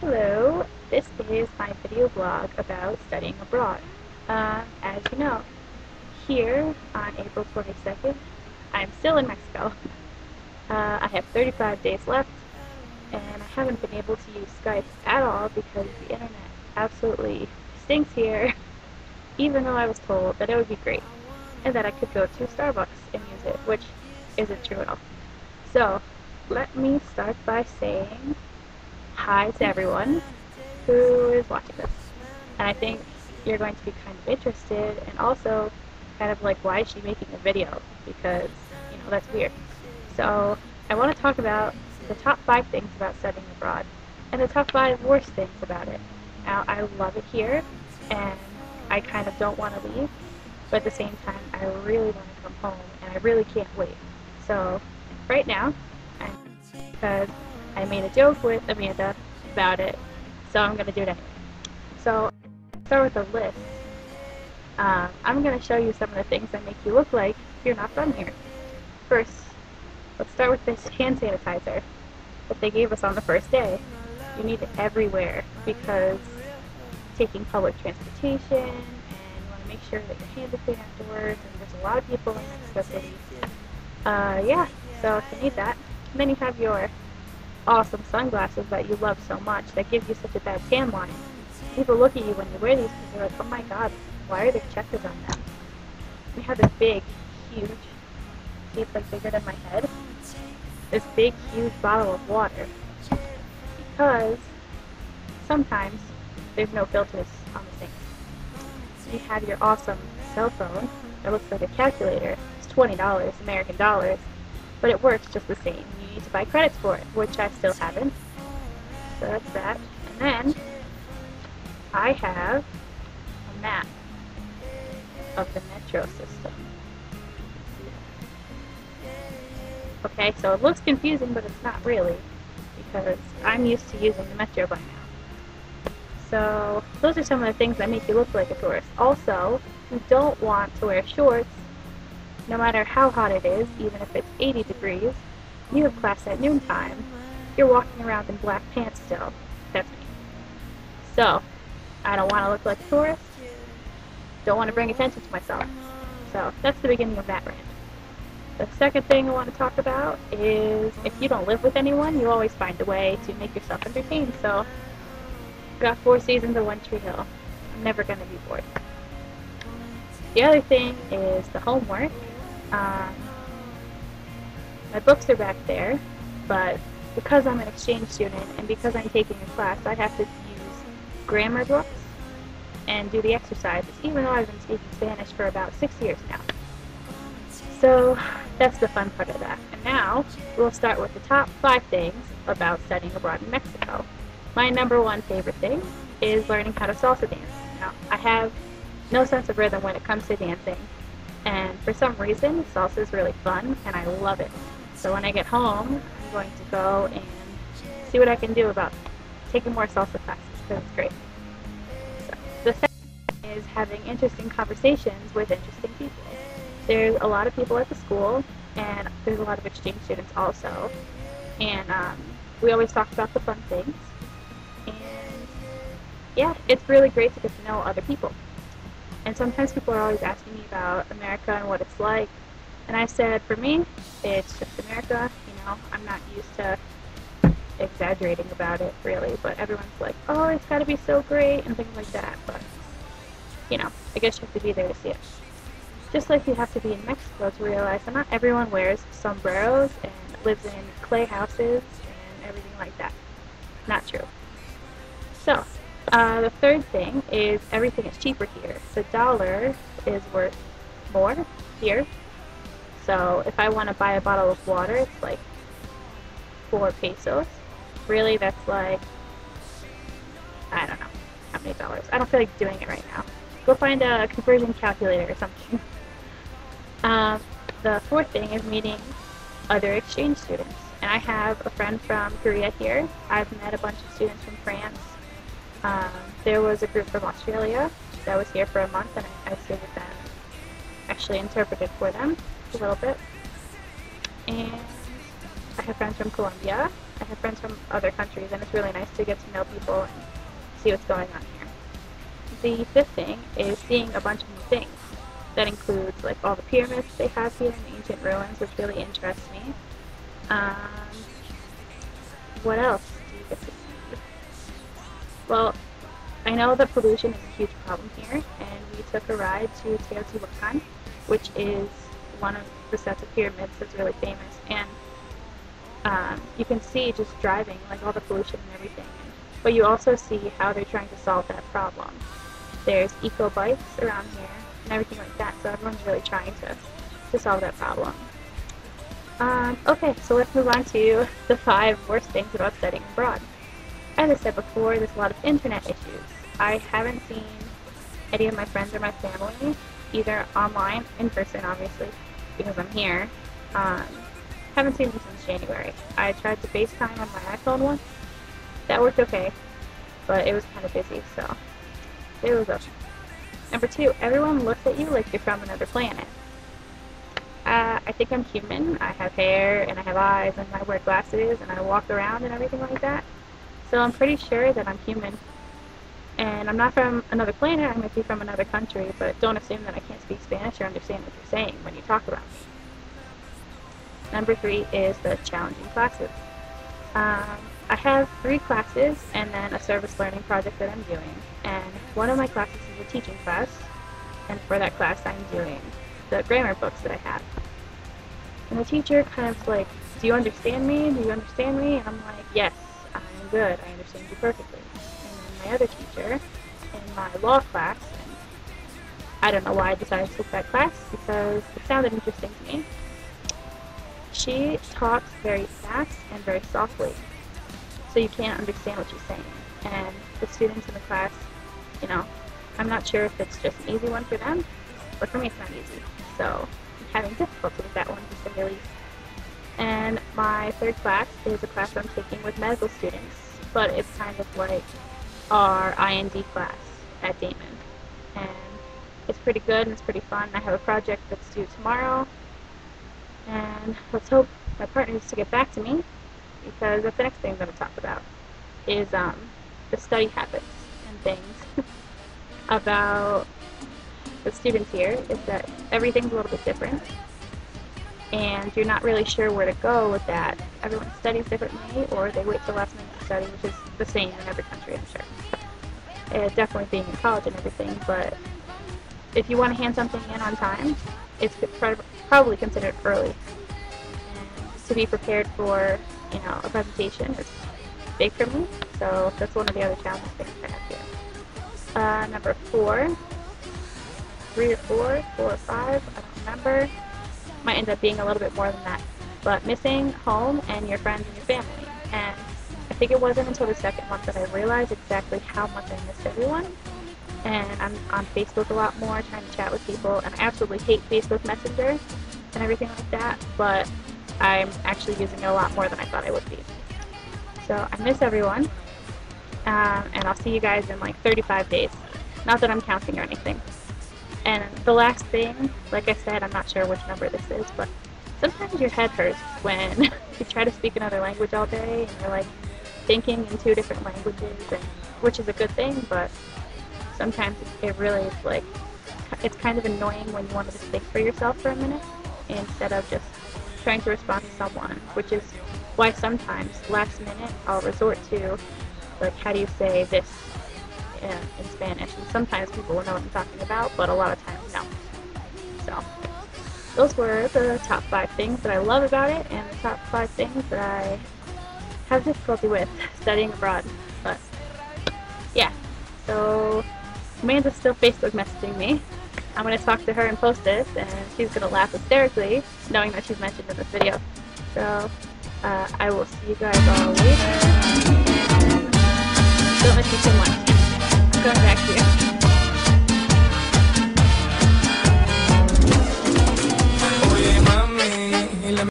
Hello, this is my video blog about studying abroad. As you know, here on April 22nd, I'm still in Mexico. I have 35 days left, and I haven't been able to use Skype at all because the internet absolutely stinks here, even though I was told that it would be great, and that I could go to Starbucks and use it, which isn't true at all. So, let me start by saying hi to everyone who is watching this. And I think you're going to be kind of interested and also kind of like, why is she making a video? Because, that's weird. So I want to talk about the top 5 things about studying abroad and the top 5 worst things about it. Now, I love it here and I kind of don't want to leave, but at the same time, I really want to come home and I really can't wait. So right now, because I made a joke with Amanda about it, so I'm going to do it anyway. So, start with a list. I'm going to show you some of the things that make you look like you're not from here. First, let's start with this hand sanitizer that they gave us on the first day. You need it everywhere because taking public transportation, and you want to make sure that your hands are clean afterwards, and there's a lot of people in Mexico City. Yeah, so you need that. And then you have your awesome sunglasses that you love so much that give you such a bad tan line. People look at you when you wear these and they're like, oh my god, why are there checkers on them? We have this big, huge, see it's like bigger than my head, this big, huge bottle of water because sometimes there's no filters on the sinks. You have your awesome cell phone that looks like a calculator. It's $20 American dollars, but it works just the same. You need to buy credits for it, which I still haven't. So that's that. And then I have a map of the metro system. Okay, so it looks confusing, but it's not really, because I'm used to using the metro by now. So those are some of the things that make you look like a tourist. Also, you don't want to wear shorts no matter how hot it is, even if it's 80 degrees. You have class at noontime. You're walking around in black pants still. That's me. So, I don't want to look like a tourist. Don't want to bring attention to myself. So, that's the beginning of that rant. The second thing I want to talk about is if you don't live with anyone, you always find a way to make yourself entertained. So, I've got 4 seasons of One Tree Hill. I'm never going to be bored. The other thing is the homework. My books are back there, but because I'm an exchange student and because I'm taking a class, I have to use grammar books and do the exercises, even though I've been speaking Spanish for about 6 years now. So that's the fun part of that. And now we'll start with the top 5 things about studying abroad in Mexico. My number 1 favorite thing is learning how to salsa dance. Now, I have no sense of rhythm when it comes to dancing, and for some reason salsa is really fun and I love it. So when I get home, I'm going to go and see what I can do about taking more salsa classes because it's great. So the second is having interesting conversations with interesting people. There's a lot of people at the school, and there's a lot of exchange students also, and we always talk about the fun things, and yeah, it's really great to get to know other people. And sometimes people are always asking me about America and what it's like. And I said, for me, it's just America. I'm not used to exaggerating about it, really. But everyone's like, oh, it's got to be so great and things like that. But, I guess you have to be there to see it. Just like you have to be in Mexico to realize that not everyone wears sombreros and lives in clay houses and everything like that. Not true. So, the third thing is everything is cheaper here. The dollar is worth more here. So if I want to buy a bottle of water, it's like 4 pesos. Really, that's like, I don't know how many dollars. I don't feel like doing it right now. Go find a conversion calculator or something. The fourth thing is meeting other exchange students. And I have a friend from Korea here. I've met a bunch of students from France. There was a group from Australia that was here for a month, and I stayed with them. Actually interpreted for them a little bit. And I have friends from Colombia, I have friends from other countries, and it's really nice to get to know people and see what's going on here. The fifth thing is seeing a bunch of new things. That includes like all the pyramids they have here and the ancient ruins, which really interests me. What else do you get to see? Well, I know that pollution is a huge problem here, and we took a ride to Teotihuacan, which is one of the sets of pyramids that's really famous. And you can see just driving like all the pollution and everything. But you also see how they're trying to solve that problem. There's eco bikes around here and everything like that, so everyone's really trying to solve that problem. Okay, so let's move on to the 5 worst things about studying abroad. As I said before, there's a lot of internet issues. I haven't seen any of my friends or my family, either online, in person obviously, because I'm here. Haven't seen them since January. I tried to FaceTime on my iPhone once. That worked okay, but it was kind of busy, so it was okay. Number 2, everyone looks at you like you're from another planet. I think I'm human. I have hair, and I have eyes, and I wear glasses, and I walk around and everything like that. So I'm pretty sure that I'm human. And I'm not from another planet, I might be from another country, but don't assume that I can't speak Spanish or understand what you're saying when you talk about me. Number 3 is the challenging classes. I have 3 classes and then a service learning project that I'm doing. And one of my classes is a teaching class, and for that class I'm doing the grammar books that I have. And the teacher kind of like, do you understand me? Do you understand me? And I'm like, yes, I'm good. I understand you perfectly. And then my other teacher in my law class, and I don't know why I decided to take that class because it sounded interesting to me. She talks very fast and very softly, so you can't understand what she's saying. And the students in the class, you know, I'm not sure if it's just an easy one for them, but for me it's not easy. So I'm having difficulty with that one, to say the least. And my 3rd class is a class I'm taking with medical students, but it's kind of like our IND class at Damon. And it's pretty good and it's pretty fun. I have a project that's due tomorrow, and let's hope my partner needs to get back to me, because that's the next thing I'm going to talk about, is the study habits and things about the students here, is that everything's a little bit different, and you're not really sure where to go with that. Everyone studies differently, or they wait till last minute to study, which is the same in every country, I'm sure. Definitely being in college and everything, but if you want to hand something in on time, it's probably considered early. And to be prepared for, you know, a presentation is big for me, so that's one of the other challenging things I have here. Number 4, 3 or 4 or 5, I don't remember. Might end up being a little bit more than that. But missing home and your friends and your family. And I think it wasn't until the 2nd month that I realized exactly how much I missed everyone. And I'm on Facebook a lot more, trying to chat with people, and I absolutely hate Facebook Messenger and everything like that, but I'm actually using it a lot more than I thought I would be. So I miss everyone, and I'll see you guys in like 35 days. Not that I'm counting or anything. And the last thing, like I said, I'm not sure which number this is, but sometimes your head hurts when you try to speak another language all day, and you're like thinking in 2 different languages, and which is a good thing, but sometimes it really is like, it's kind of annoying when you want to just think for yourself for a minute instead of just trying to respond to someone, which is why sometimes last minute I'll resort to, like, how do you say this in Spanish, and sometimes people will know what I'm talking about, but a lot of times no. So those were the top 5 things that I love about it, and the top 5 things that I have difficulty with studying abroad. But yeah, so Amanda's still Facebook messaging me. I'm going to talk to her and post this, and she's going to laugh hysterically knowing that she's mentioned in this video. So I will see you guys all later, and don't miss me too much. I'm going back to you.